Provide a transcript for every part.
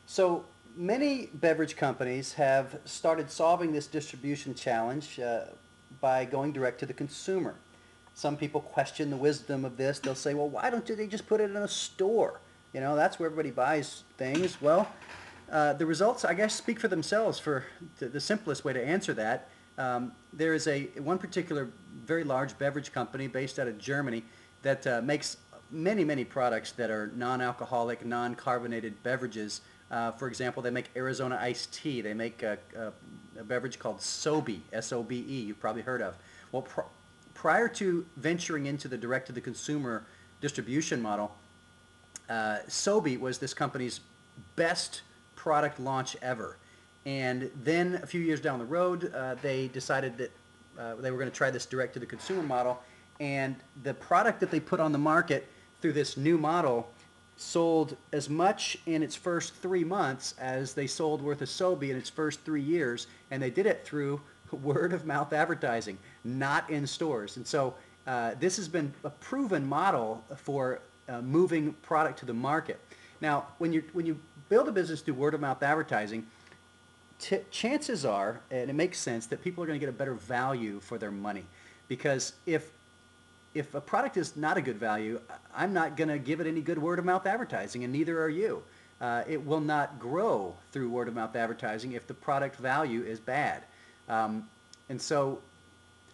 So many beverage companies have started solving this distribution challenge by going direct to the consumer. Some people question the wisdom of this. They'll say, well, why don't they just put it in a store? You know, that's where everybody buys things. Well, the results, I guess, speak for themselves for the simplest way to answer that. There is one particular very large beverage company based out of Germany that makes many products that are non-alcoholic, non-carbonated beverages. For example, they make Arizona iced tea. They make a beverage called Sobe, S-O-B-E, you've probably heard of. Well, prior to venturing into the direct-to-the-consumer distribution model, Sobe was this company's best product launch ever. And then a few years down the road, they decided that they were going to try this direct-to-the-consumer model. And the product that they put on the market through this new model sold as much in its first 3 months as they sold worth of Sobe in its first 3 years. And they did it through word-of-mouth advertising, not in stores. And so this has been a proven model for moving product to the market. Now, when you build a business through word-of-mouth advertising, chances are, and it makes sense, that people are going to get a better value for their money. Because if a product is not a good value, I'm not going to give it any good word-of-mouth advertising, and neither are you. It will not grow through word-of-mouth advertising if the product value is bad. And so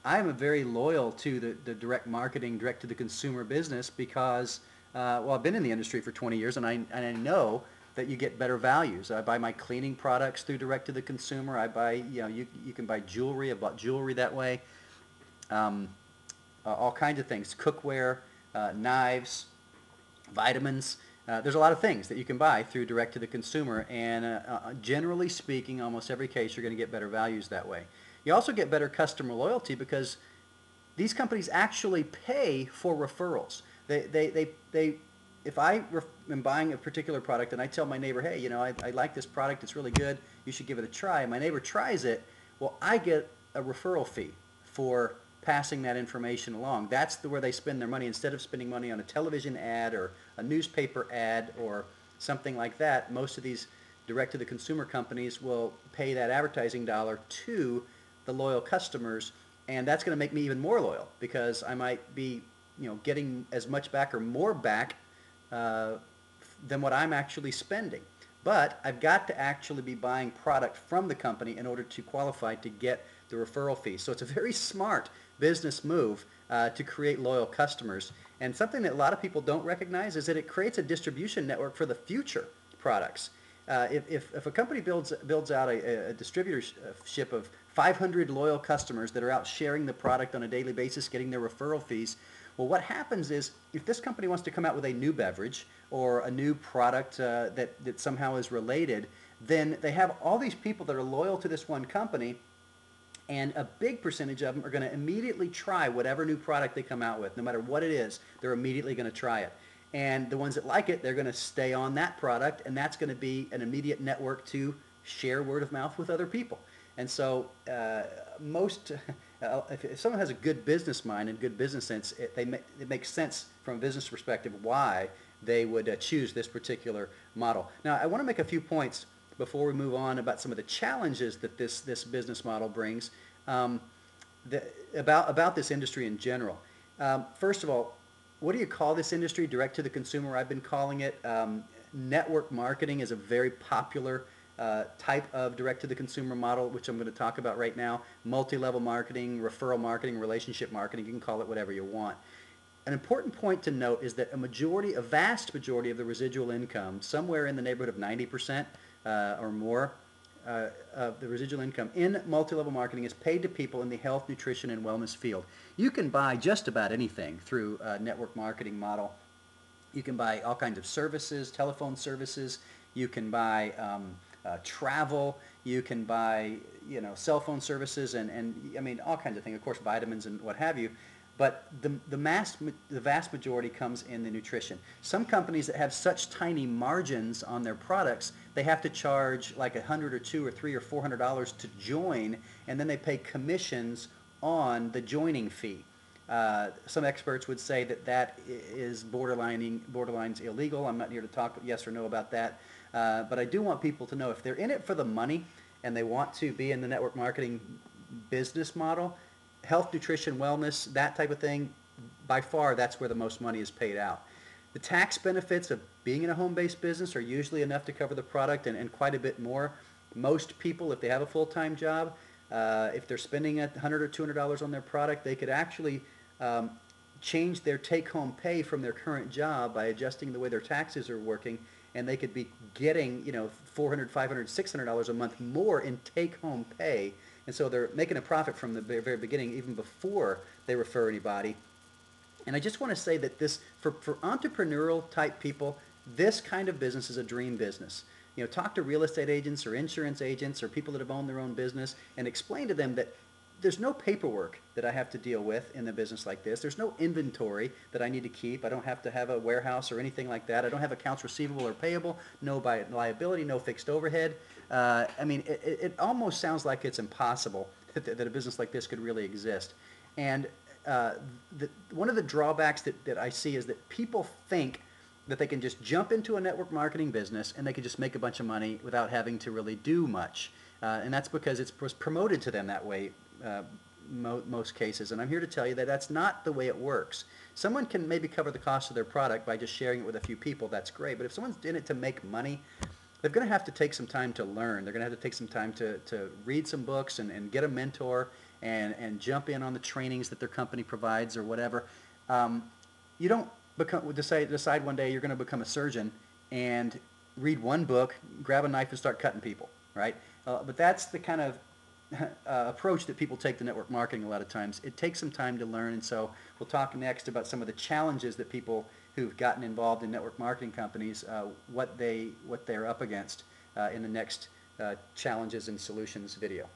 I'm very loyal to the direct marketing, direct-to-the-consumer business because, well, I've been in the industry for 20 years, and I know that you get better values. I buy my cleaning products through direct-to-the-consumer. I buy, you can buy jewelry. I bought jewelry that way. All kinds of things, cookware, knives, vitamins. There's a lot of things that you can buy through direct-to-the-consumer, and generally speaking, almost every case you're going to get better values that way. You also get better customer loyalty because these companies actually pay for referrals. If I am buying a particular product and I tell my neighbor, hey, I like this product, it's really good, you should give it a try, and my neighbor tries it, well, I get a referral fee for passing that information along. That's where they spend their money. Instead of spending money on a television ad or a newspaper ad or something like that, most of these direct-to-the-consumer companies will pay that advertising dollar to the loyal customers, and that's going to make me even more loyal because I might be getting as much back or more back than what I'm actually spending. But I've got to actually be buying product from the company in order to qualify to get the referral fee. So it's a very smart business move to create loyal customers. And something that a lot of people don't recognize is that it creates a distribution network for the future products. If a company builds out a distributorship of 500 loyal customers that are out sharing the product on a daily basis, getting their referral fees, well, what happens is if this company wants to come out with a new beverage or a new product that somehow is related, then they have all these people that are loyal to this one company, and a big percentage of them are going to immediately try whatever new product they come out with. No matter what it is, they're immediately going to try it. And the ones that like it, they're going to stay on that product, and that's going to be an immediate network to share word of mouth with other people. And so if someone has a good business mind and good business sense, it makes sense from a business perspective why they would choose this particular model. Now, I want to make a few points before we move on about some of the challenges that this business model brings about this industry in general. First of all, what do you call this industry? Direct to the consumer, I've been calling it. Network marketing is a very popular type of direct-to-the-consumer model, which I'm going to talk about right now. Multi-level marketing, referral marketing, relationship marketing, you can call it whatever you want. An important point to note is that a vast majority of the residual income, somewhere in the neighborhood of 90% or more, of the residual income in multi-level marketing is paid to people in the health, nutrition, and wellness field. You can buy just about anything through a network marketing model. You can buy all kinds of services, telephone services. You can buy travel. You can buy cell phone services and I mean all kinds of things. Of course, vitamins and what have you. But the vast majority comes in the nutrition. Some companies that have such tiny margins on their products, they have to charge like $100 or $200 or $300 or $400 to join, and then they pay commissions on the joining fee. Some experts would say that is borderline illegal. I'm not here to talk yes or no about that. But I do want people to know if they're in it for the money and they want to be in the network marketing business model, health, nutrition, wellness, that type of thing, by far that's where the most money is paid out. The tax benefits of being in a home-based business are usually enough to cover the product and quite a bit more. Most people, if they have a full-time job, if they're spending $100 or $200 on their product, they could actually change their take-home pay from their current job by adjusting the way their taxes are working, and they could be getting, $400, $500, $600 a month more in take-home pay. And so they're making a profit from the very beginning, even before they refer anybody. And I just want to say that this, for entrepreneurial type people, this kind of business is a dream business. Talk to real estate agents or insurance agents or people that have owned their own business and explain to them that there's no paperwork that I have to deal with in a business like this. There's no inventory that I need to keep. I don't have to have a warehouse or anything like that. I don't have accounts receivable or payable, no liability, no fixed overhead. It almost sounds like it's impossible that a business like this could really exist. And one of the drawbacks that I see is that people think that they can just jump into a network marketing business and they can just make a bunch of money without having to really do much. And that's because it was promoted to them that way most cases. And I'm here to tell you that that's not the way it works. Someone can maybe cover the cost of their product by just sharing it with a few people. That's great. But if someone's in it to make money, they're going to have to take some time to learn. They're going to have to take some time to read some books and get a mentor and jump in on the trainings that their company provides or whatever. You don't decide one day you're going to become a surgeon and read one book, grab a knife and start cutting people, right? But that's the kind of approach that people take to network marketing a lot of times. It takes some time to learn, and so we'll talk next about some of the challenges that people who've gotten involved in network marketing companies, what they're up against in the next challenges and solutions video.